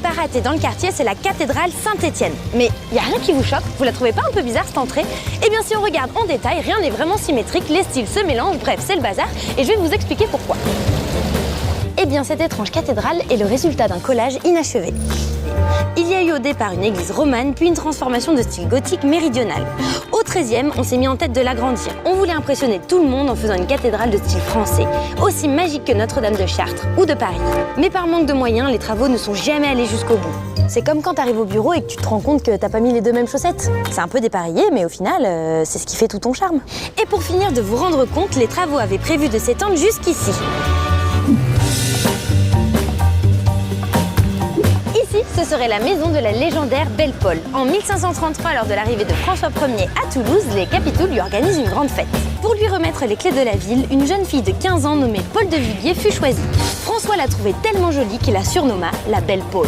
Pas raté dans le quartier, c'est la cathédrale Saint-Étienne. Mais il n'y a rien qui vous choque? Vous la trouvez pas un peu bizarre cette entrée? Eh bien si on regarde en détail, rien n'est vraiment symétrique, les styles se mélangent, bref c'est le bazar et je vais vous expliquer pourquoi. Eh bien cette étrange cathédrale est le résultat d'un collage inachevé. Il y a eu au départ une église romane, puis une transformation de style gothique méridional. Au XIIIe, on s'est mis en tête de l'agrandir. On voulait impressionner tout le monde en faisant une cathédrale de style français, aussi magique que Notre-Dame de Chartres ou de Paris. Mais par manque de moyens, les travaux ne sont jamais allés jusqu'au bout. C'est comme quand t'arrives au bureau et que tu te rends compte que t'as pas mis les deux mêmes chaussettes. C'est un peu dépareillé, mais au final, c'est ce qui fait tout ton charme. Et pour finir de vous rendre compte, les travaux avaient prévu de s'étendre jusqu'ici. Ce serait la maison de la légendaire Belle Paule. En 1533, lors de l'arrivée de François Ier à Toulouse, les capitouls lui organisent une grande fête. Pour lui remettre les clés de la ville, une jeune fille de 15 ans nommée Paul de Vivier fut choisie. François l'a trouvée tellement jolie qu'il la surnomma la Belle Paule.